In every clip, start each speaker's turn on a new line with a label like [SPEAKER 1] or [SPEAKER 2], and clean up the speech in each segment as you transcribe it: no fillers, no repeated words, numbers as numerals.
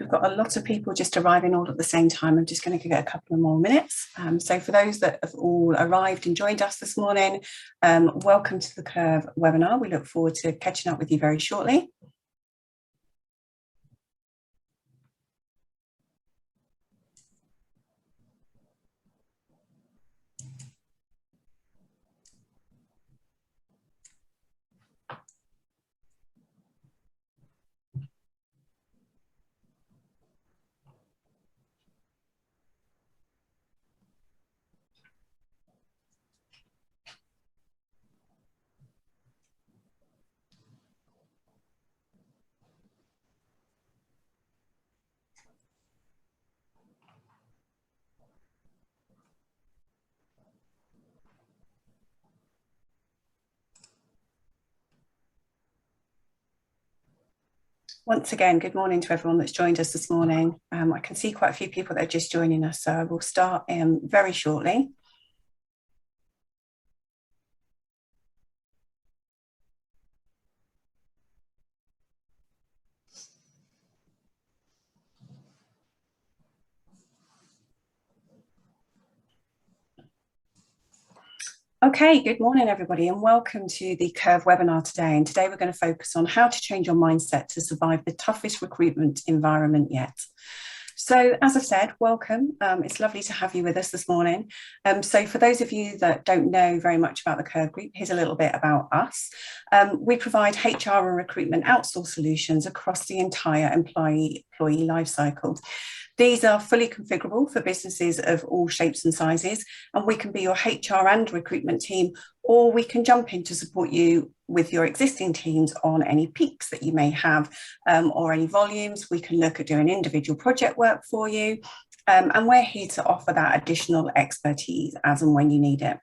[SPEAKER 1] we've got a lot of people just arriving all at the same time. I'm just going to give it a couple of more minutes. So for those that have all arrived and joined us this morning, welcome to the Curve webinar. We look forward to catching up with you very shortly. Once again, good morning to everyone that's joined us this morning. I can see quite a few people that are just joining us, so I will start very shortly. Okay, good morning everybody and welcome to the Curve webinar today. And today we're going to focus on how to change your mindset to survive the toughest recruitment environment yet. So as I've said, welcome. It's lovely to have you with us this morning. So for those of you that don't know very much about the Curve Group, here's a little bit about us. We provide HR and recruitment outsource solutions across the entire employee life cycle. These are fully configurable for businesses of all shapes and sizes, and we can be your HR and recruitment team, or we can jump in to support you with your existing teams on any peaks that you may have or any volumes. We can look at doing individual project work for you, and we're here to offer that additional expertise as and when you need it.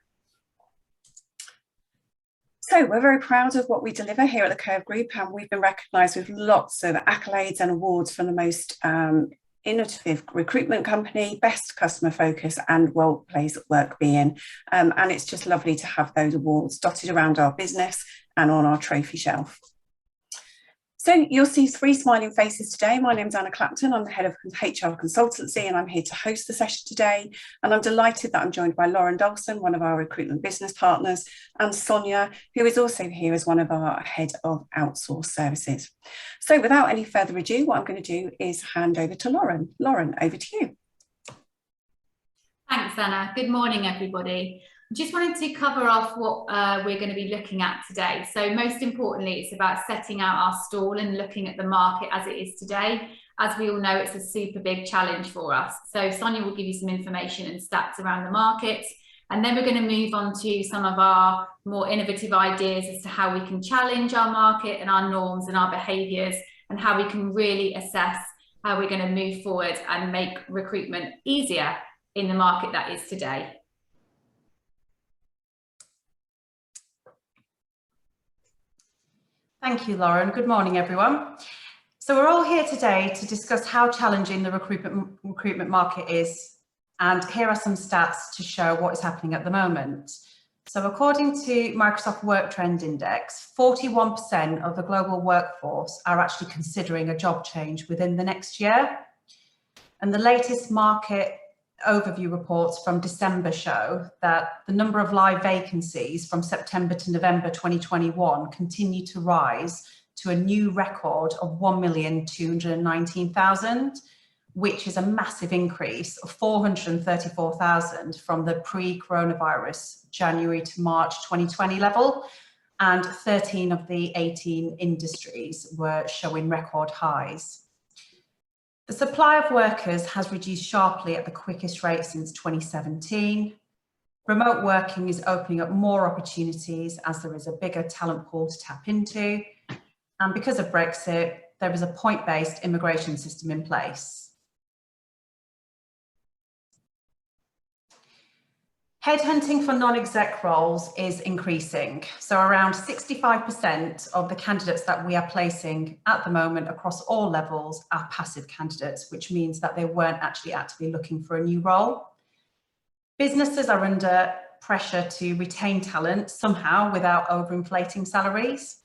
[SPEAKER 1] So we're very proud of what we deliver here at the Curve Group, and we've been recognised with lots of accolades and awards from the most innovative recruitment company, best customer focus and workplace wellbeing. And it's just lovely to have those awards dotted around our business and on our trophy shelf. So you'll see three smiling faces today. My name's Anna Clapton. I'm the head of HR consultancy and I'm here to host the session today. And I'm delighted that I'm joined by Lauren Dawson, one of our recruitment business partners, and Sonia, who is also here as one of our head of outsourced services. So without any further ado, what I'm going to do is hand over to Lauren. Lauren, over to you.
[SPEAKER 2] Thanks, Anna. Good morning, everybody. I just wanted to cover off what we're going to be looking at today. So most importantly, it's about setting out our stall and looking at the market as it is today. As we all know, it's a super big challenge for us. So Sonia will give you some information and stats around the market. And then we're going to move on to some of our more innovative ideas as to how we can challenge our market and our norms and our behaviours and how we can really assess how we're going to move forward and make recruitment easier in the market that is today.
[SPEAKER 3] Thank you, Lauren. Good morning, everyone. So we're all here today to discuss how challenging the recruitment market is, and here are some stats to show what is happening at the moment. So according to Microsoft Work Trend Index, 41% of the global workforce are actually considering a job change within the next year. And the latest market overview reports from December show that the number of live vacancies from September to November 2021 continue to rise to a new record of 1,219,000, which is a massive increase of 434,000 from the pre-coronavirus January to March 2020 level, and 13 of the 18 industries were showing record highs. The supply of workers has reduced sharply at the quickest rate since 2017. Remote working is opening up more opportunities as there is a bigger talent pool to tap into. And because of Brexit, there is a point-based immigration system in place. Headhunting for non-exec roles is increasing. So around 65% of the candidates that we are placing at the moment across all levels are passive candidates, which means that they weren't actually actively looking for a new role. Businesses are under pressure to retain talent somehow without overinflating salaries.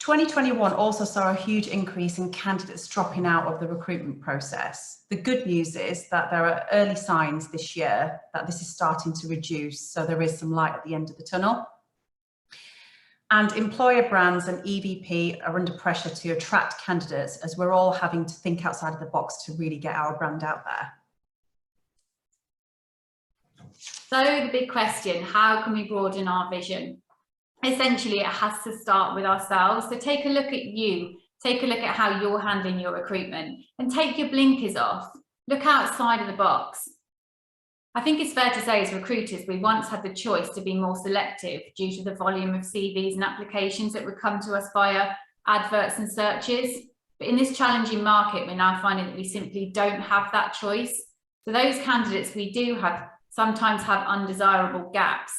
[SPEAKER 3] 2021 also saw a huge increase in candidates dropping out of the recruitment process. The good news is that there are early signs this year that this is starting to reduce, so there is some light at the end of the tunnel. And employer brands and EVP are under pressure to attract candidates, as we're all having to think outside of the box to really get our brand out there.
[SPEAKER 2] So the big question, how can we broaden our vision? Essentially, it has to start with ourselves. So take a look at you, take a look at how you're handling your recruitment, and take your blinkers off. Look outside of the box. I think it's fair to say as recruiters, we once had the choice to be more selective due to the volume of CVs and applications that would come to us via adverts and searches. But in this challenging market, we're now finding that we simply don't have that choice. So those candidates we do have sometimes have undesirable gaps.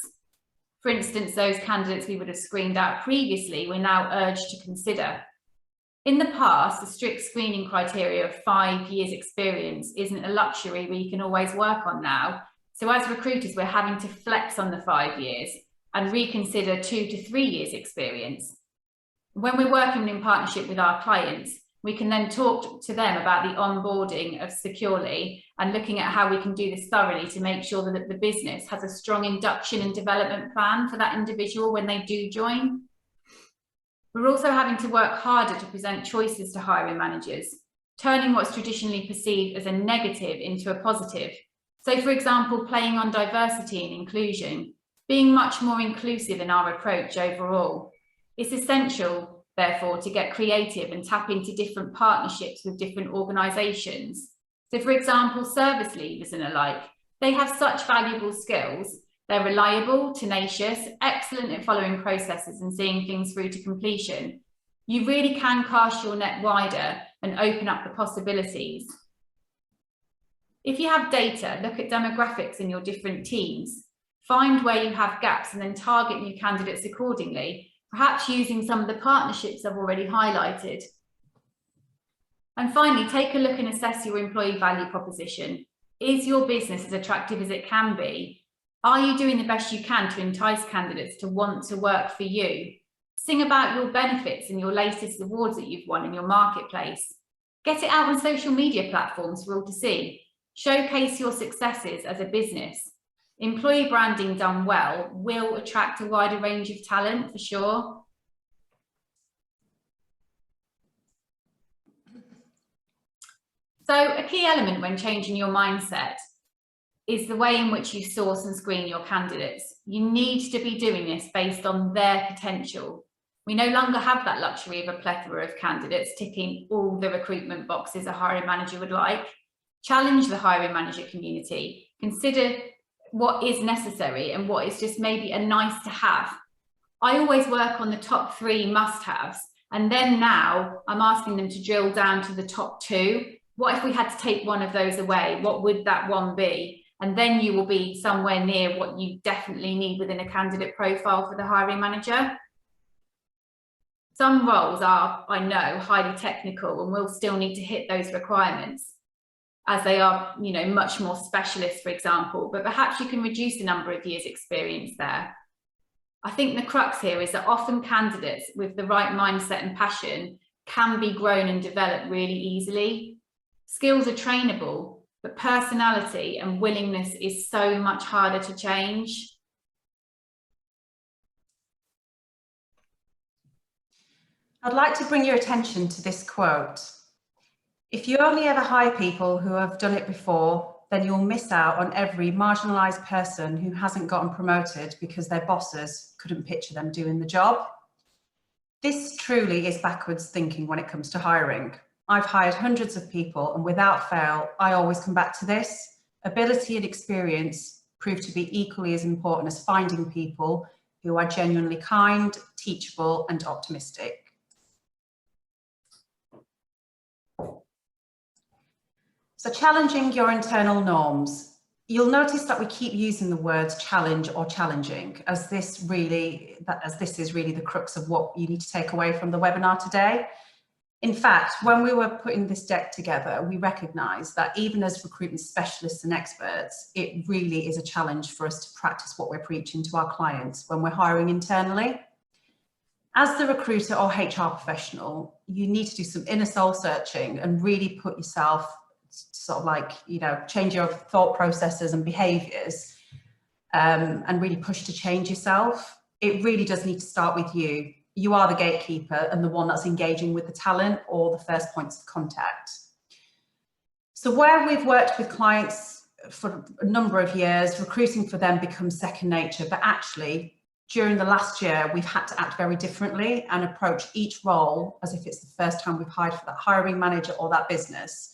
[SPEAKER 2] For instance, those candidates we would have screened out previously, we're now urged to consider. In the past, the strict screening criteria of 5 years experience isn't a luxury we can always work on now. So as recruiters, we're having to flex on the 5 years and reconsider 2 to 3 years experience. When we're working in partnership with our clients, we can then talk to them about the onboarding of securely and looking at how we can do this thoroughly to make sure that the business has a strong induction and development plan for that individual when they do join. We're also having to work harder to present choices to hiring managers, turning what's traditionally perceived as a negative into a positive. So, for example, playing on diversity and inclusion, being much more inclusive in our approach overall. It's essential, therefore, to get creative and tap into different partnerships with different organisations. So, for example, service leavers and alike, they have such valuable skills. They're reliable, tenacious, excellent at following processes and seeing things through to completion. You really can cast your net wider and open up the possibilities. If you have data, look at demographics in your different teams. Find where you have gaps and then target new candidates accordingly, perhaps using some of the partnerships I've already highlighted. And finally, take a look and assess your employee value proposition. Is your business as attractive as it can be? Are you doing the best you can to entice candidates to want to work for you? Sing about your benefits and your latest awards that you've won in your marketplace. Get it out on social media platforms for all to see. Showcase your successes as a business. Employee branding done well will attract a wider range of talent for sure. So a key element when changing your mindset is the way in which you source and screen your candidates. You need to be doing this based on their potential. We no longer have that luxury of a plethora of candidates ticking all the recruitment boxes a hiring manager would like. Challenge the hiring manager community. Consider what is necessary and what is just maybe a nice to have. I always work on the top 3 must-haves, and then now I'm asking them to drill down to the top 2. What if we had to take one of those away? What would that one be? And then you will be somewhere near what you definitely need within a candidate profile for the hiring manager. Some roles are, I know, highly technical and will still need to hit those requirements as they are, much more specialist, for example, but perhaps you can reduce the number of years experience there. I think the crux here is that often candidates with the right mindset and passion can be grown and developed really easily. Skills are trainable, but personality and willingness is so much harder to change.
[SPEAKER 3] I'd like to bring your attention to this quote. If you only ever hire people who have done it before, then you'll miss out on every marginalised person who hasn't gotten promoted because their bosses couldn't picture them doing the job. This truly is backwards thinking when it comes to hiring. I've hired hundreds of people, and without fail, I always come back to this. Ability and experience prove to be equally as important as finding people who are genuinely kind, teachable, and optimistic. So challenging your internal norms. You'll notice that we keep using the words challenge or challenging, as this is really the crux of what you need to take away from the webinar today. In fact, when we were putting this deck together, we recognised that even as recruitment specialists and experts, it really is a challenge for us to practice what we're preaching to our clients when we're hiring internally. As the recruiter or HR professional, you need to do some inner soul searching and really put yourself sort of like, you know, change your thought processes and behaviours, and really push to change yourself. It really does need to start with you. You are the gatekeeper and the one that's engaging with the talent or the first points of contact. So where we've worked with clients for a number of years, recruiting for them becomes second nature, but actually during the last year, we've had to act very differently and approach each role as if it's the first time we've hired for that hiring manager or that business,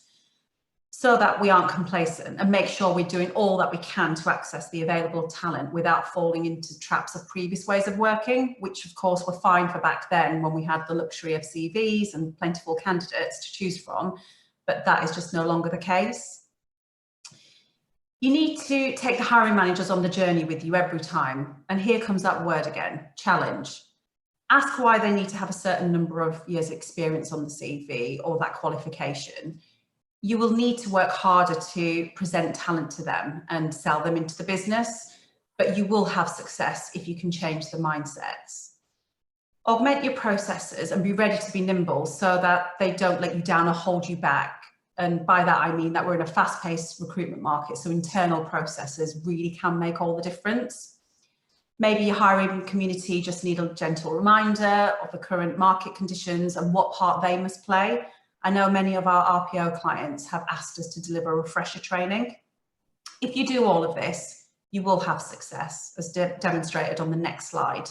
[SPEAKER 3] so that we aren't complacent and make sure we're doing all that we can to access the available talent without falling into traps of previous ways of working, which of course were fine for back then when we had the luxury of CVs and plentiful candidates to choose from, but that is just no longer the case. You need to take the hiring managers on the journey with you every time. And here comes that word again, challenge. Ask why they need to have a certain number of years experience on the CV or that qualification. You will need to work harder to present talent to them and sell them into the business, but you will have success if you can change the mindsets. Augment your processes and be ready to be nimble so that they don't let you down or hold you back. And by that, I mean that we're in a fast-paced recruitment market, so internal processes really can make all the difference. Maybe your hiring community just need a gentle reminder of the current market conditions and what part they must play. I know many of our RPO clients have asked us to deliver refresher training. If you do all of this, you will have success, as demonstrated on the next slide.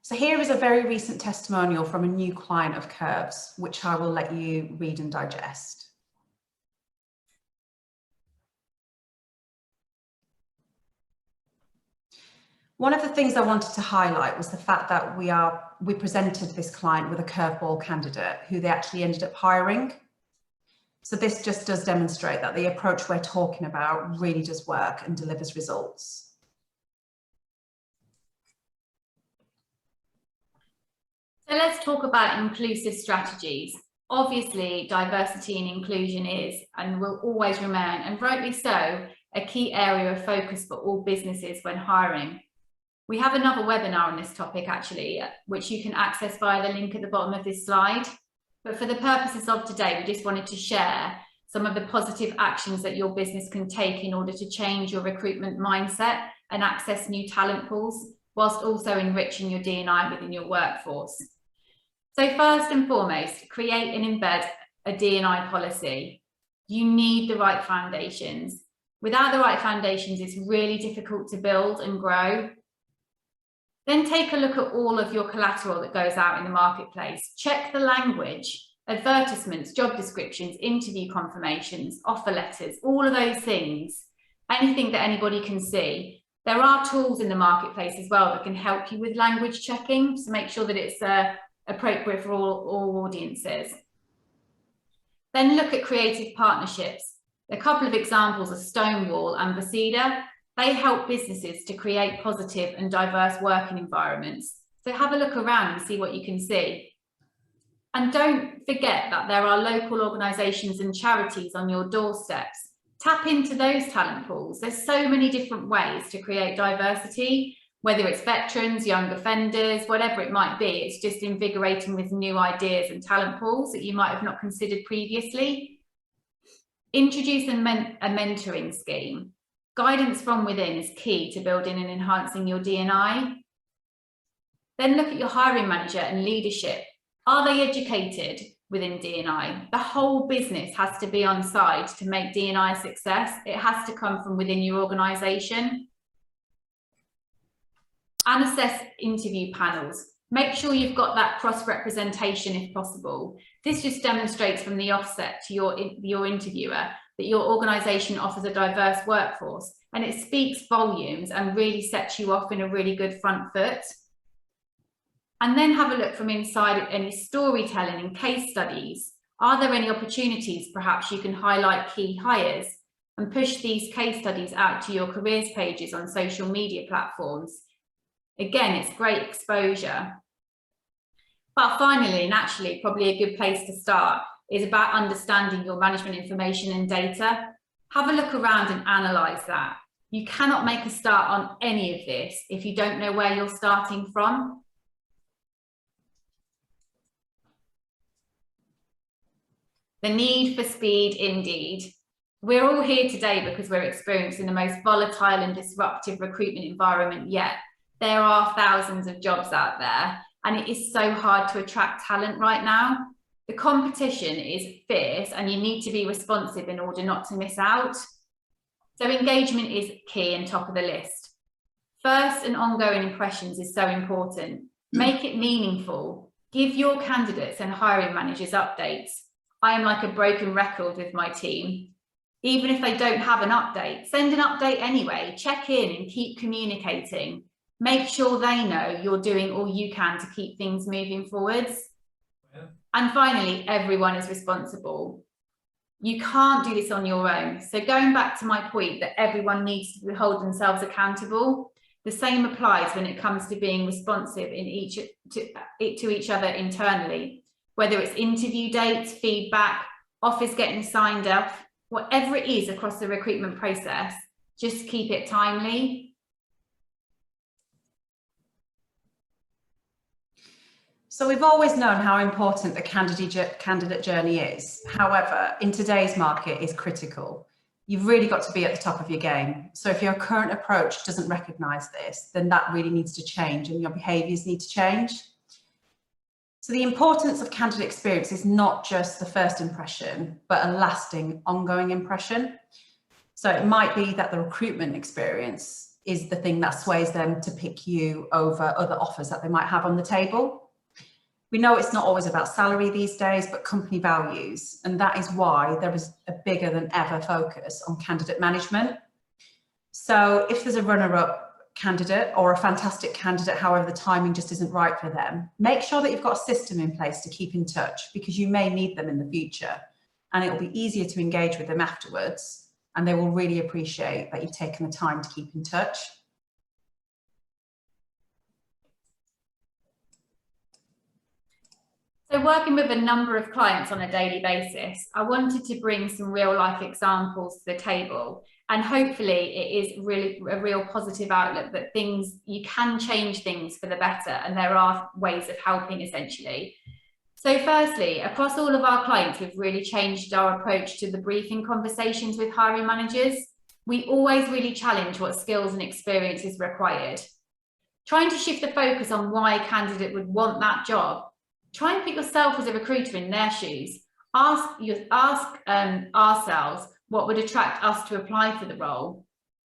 [SPEAKER 3] So here is a very recent testimonial from a new client of Curves, which I will let you read and digest. One of the things I wanted to highlight was the fact that we presented this client with a curveball candidate who they actually ended up hiring. So this just does demonstrate that the approach we're talking about really does work and delivers results.
[SPEAKER 2] So let's talk about inclusive strategies. Obviously, diversity and inclusion is and will always remain, and rightly so, a key area of focus for all businesses when hiring. We have another webinar on this topic actually, which you can access via the link at the bottom of this slide. But for the purposes of today, we just wanted to share some of the positive actions that your business can take in order to change your recruitment mindset and access new talent pools, whilst also enriching your D&I within your workforce. So first and foremost, create and embed a D&I policy. You need the right foundations. Without the right foundations, it's really difficult to build and grow. Then take a look at all of your collateral that goes out in the marketplace. Check the language, advertisements, job descriptions, interview confirmations, offer letters, all of those things, anything that anybody can see. There are tools in the marketplace as well that can help you with language checking to make sure that it's appropriate for all audiences. Then look at creative partnerships. A couple of examples are Stonewall and Vercida. They help businesses to create positive and diverse working environments. So have a look around and see what you can see. And don't forget that there are local organisations and charities on your doorsteps. Tap into those talent pools. There's so many different ways to create diversity, whether it's veterans, young offenders, whatever it might be. It's just invigorating with new ideas and talent pools that you might have not considered previously. Introduce a mentoring scheme. Guidance from within is key to building and enhancing your D&I. Then look at your hiring manager and leadership. Are they educated within D&I? The whole business has to be on side to make D&I a success. It has to come from within your organisation. And assess interview panels. Make sure you've got that cross-representation if possible. This just demonstrates from the offset to your interviewer that your organisation offers a diverse workforce, and it speaks volumes and really sets you off in a really good front foot. And then have a look from inside at any storytelling and case studies. Are there any opportunities perhaps you can highlight key hires and push these case studies out to your careers pages on social media platforms? Again, it's great exposure. But finally, and actually probably a good place to start, is about understanding your management information and data. Have a look around and analyse that. You cannot make a start on any of this if you don't know where you're starting from. The need for speed, indeed. We're all here today because we're experiencing the most volatile and disruptive recruitment environment yet. There are thousands of jobs out there, and it is so hard to attract talent right now. The competition is fierce, and you need to be responsive in order not to miss out. So engagement is key and top of the list. First and ongoing impressions is so important. Make it meaningful. Give your candidates and hiring managers updates. I am like a broken record with my team. Even if they don't have an update, send an update anyway. Check in and keep communicating. Make sure they know you're doing all you can to keep things moving forwards. Yeah. And finally, everyone is responsible. You can't do this on your own. So going back to my point that everyone needs to hold themselves accountable, the same applies when it comes to being responsive to each other internally, whether it's interview dates, feedback, offers getting signed off, whatever it is across the recruitment process, just keep it timely.
[SPEAKER 3] So we've always known how important the candidate journey is. However, in today's market is critical. You've really got to be at the top of your game. So if your current approach doesn't recognise this, then that really needs to change and your behaviours need to change. So the importance of candidate experience is not just the first impression, but a lasting, ongoing impression. So it might be that the recruitment experience is the thing that sways them to pick you over other offers that they might have on the table. We know it's not always about salary these days, but company values. And that is why there is a bigger than ever focus on candidate management. So if there's a runner-up candidate or a fantastic candidate, however, the timing just isn't right for them, make sure that you've got a system in place to keep in touch, because you may need them in the future and it will be easier to engage with them afterwards, and they will really appreciate that you've taken the time to keep in touch.
[SPEAKER 2] So working with a number of clients on a daily basis, I wanted to bring some real life examples to the table, and hopefully it is really a real positive outlook that you can change things for the better, and there are ways of helping essentially. So firstly, across all of our clients, we've really changed our approach to the briefing conversations with hiring managers. We always really challenge what skills and experience is required. Trying to shift the focus on why a candidate would want that job. Try and put yourself as a recruiter in their shoes. Ask ourselves what would attract us to apply for the role.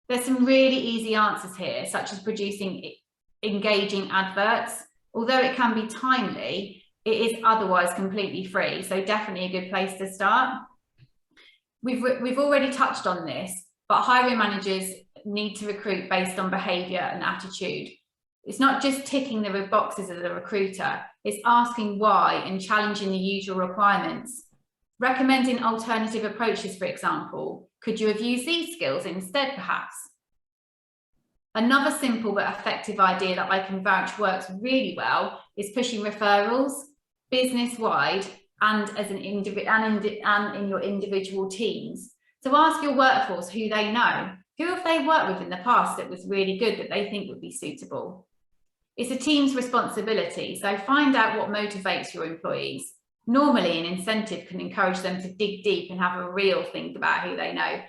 [SPEAKER 2] There's some really easy answers here, such as producing engaging adverts. Although it can be timely, it is otherwise completely free, so definitely a good place to start. We've already touched on this, but hiring managers need to recruit based on behaviour and attitude. It's not just ticking the boxes as a recruiter, it's asking why and challenging the usual requirements. Recommending alternative approaches, for example. Could you have used these skills instead, perhaps? Another simple but effective idea that I can vouch works really well is pushing referrals, business-wide and in your individual teams. So ask your workforce who they know. Who have they worked with in the past that was really good that they think would be suitable? It's a team's responsibility, so find out what motivates your employees. Normally, an incentive can encourage them to dig deep and have a real think about who they know.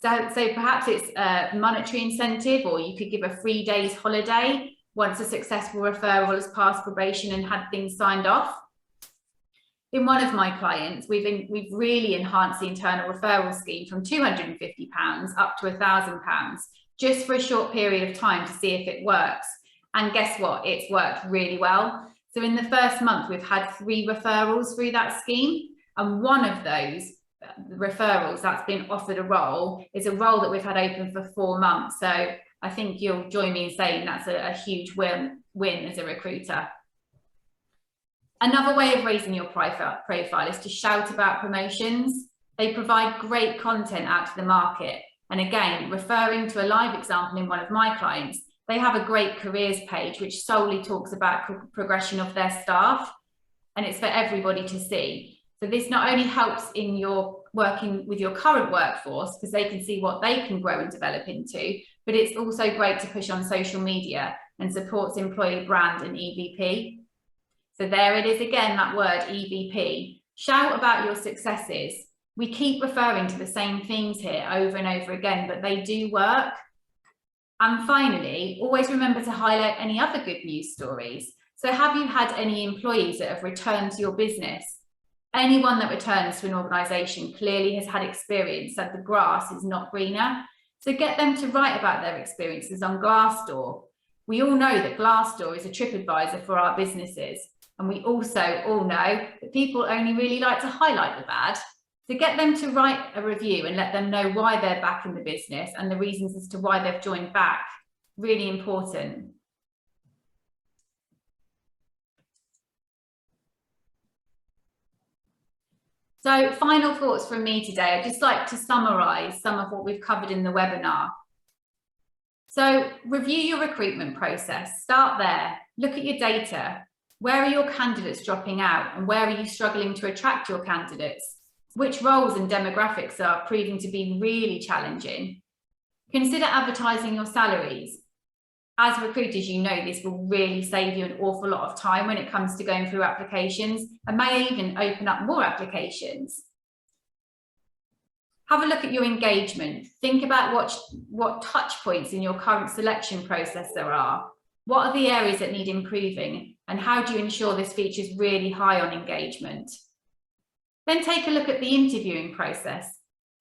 [SPEAKER 2] So perhaps it's a monetary incentive, or you could give a 3 days holiday once a successful referral has passed probation and had things signed off. In one of my clients, we've really enhanced the internal referral scheme from £250 up to £1,000, just for a short period of time to see if it works. And guess what? It's worked really well. So in the first month, we've had 3 referrals through that scheme. And one of those referrals that's been offered a role is a role that we've had open for 4 months. So I think you'll join me in saying that's a huge win as a recruiter. Another way of raising your profile is to shout about promotions. They provide great content out to the market. And again, referring to a live example in one of my clients, they have a great careers page which solely talks about progression of their staff, and it's for everybody to see. So this not only helps in your working with your current workforce, because they can see what they can grow and develop into, but it's also great to push on social media and supports employee brand and EVP. So there it is again, that word EVP. Shout about your successes. We keep referring to the same things here over and over again, but they do work. And finally, always remember to highlight any other good news stories. So have you had any employees that have returned to your business? Anyone that returns to an organisation clearly has had experience that the grass is not greener. So get them to write about their experiences on Glassdoor. We all know that Glassdoor is a TripAdvisor for our businesses. And we also all know that people only really like to highlight the bad. So get them to write a review and let them know why they're back in the business and the reasons as to why they've joined back. Really important. So final thoughts from me today. I'd just like to summarise some of what we've covered in the webinar. So review your recruitment process. Start there. Look at your data. Where are your candidates dropping out and where are you struggling to attract your candidates? Which roles and demographics are proving to be really challenging? Consider advertising your salaries. As recruiters, you know this will really save you an awful lot of time when it comes to going through applications and may even open up more applications. Have a look at your engagement. Think about what touch points in your current selection process there are. What are the areas that need improving and how do you ensure this features really high on engagement? Then take a look at the interviewing process.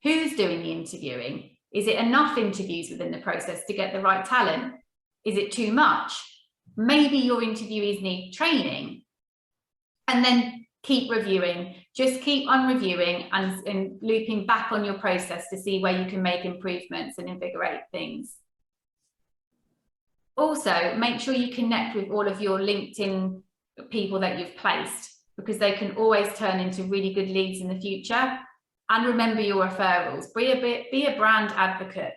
[SPEAKER 2] Who's doing the interviewing? Is it enough interviews within the process to get the right talent? Is it too much? Maybe your interviewees need training. And then keep reviewing. Just keep on reviewing and looping back on your process to see where you can make improvements and invigorate things. Also, make sure you connect with all of your LinkedIn people that you've placed, because they can always turn into really good leads in the future. And remember your referrals. Be a brand advocate.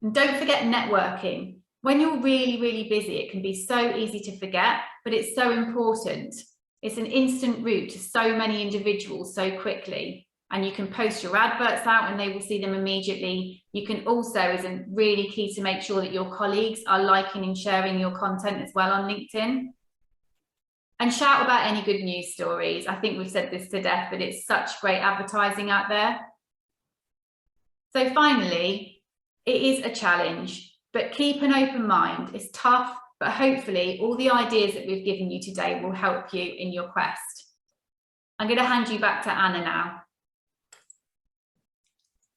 [SPEAKER 2] And don't forget networking. When you're really, really busy, it can be so easy to forget, but it's so important. It's an instant route to so many individuals so quickly. And you can post your adverts out and they will see them immediately. You can also, is a really key to make sure that your colleagues are liking and sharing your content as well on LinkedIn. And shout about any good news stories. I think we've said this to death, but it's such great advertising out there. So finally, it is a challenge, but keep an open mind. It's tough, but hopefully all the ideas that we've given you today will help you in your quest. I'm going to hand you back to Anna now.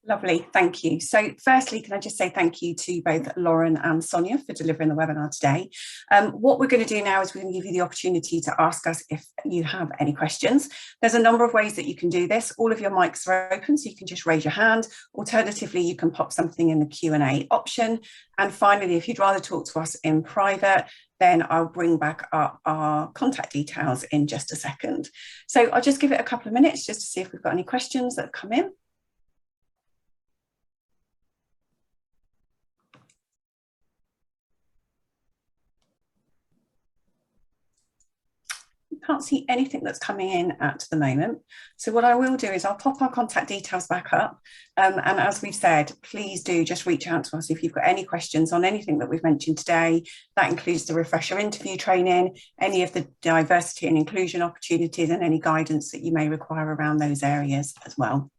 [SPEAKER 1] Lovely, thank you. So firstly, can I just say thank you to both Lauren and Sonia for delivering the webinar today. What we're going to do now is we're going to give you the opportunity to ask us if you have any questions. There's a number of ways that you can do this. All of your mics are open, so you can just raise your hand. Alternatively, you can pop something in the Q&A option. And finally, if you'd rather talk to us in private, then I'll bring back up our contact details in just a second. So I'll just give it a couple of minutes just to see if we've got any questions that have come in. Can't see anything that's coming in at the moment. So what I will do is I'll pop our contact details back up. And as we've said, please do just reach out to us if you've got any questions on anything that we've mentioned today. That includes the refresher interview training, any of the diversity and inclusion opportunities and any guidance that you may require around those areas as well.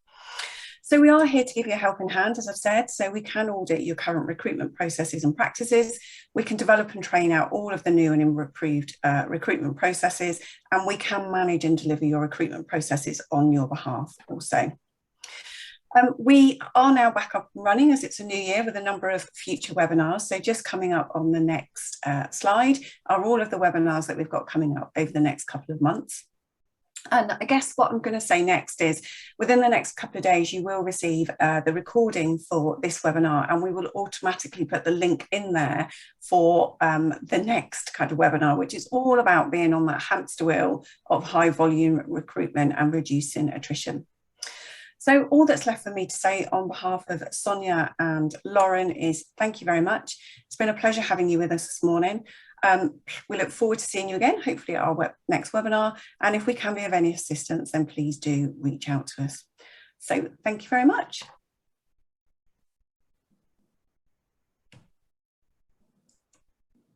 [SPEAKER 1] So we are here to give you a helping hand, as I've said, so we can audit your current recruitment processes and practices. We can develop and train out all of the new and improved recruitment processes, and we can manage and deliver your recruitment processes on your behalf also. We are now back up and running as it's a new year with a number of future webinars. So just coming up on the next slide are all of the webinars that we've got coming up over the next couple of months. And I guess what I'm going to say next is within the next couple of days, you will receive the recording for this webinar, and we will automatically put the link in there for the next kind of webinar, which is all about being on that hamster wheel of high volume recruitment and reducing attrition. So all that's left for me to say on behalf of Sonia and Lauren is thank you very much. It's been a pleasure having you with us this morning. We look forward to seeing you again, hopefully at our next webinar. And if we can be of any assistance, then please do reach out to us. So thank you very much.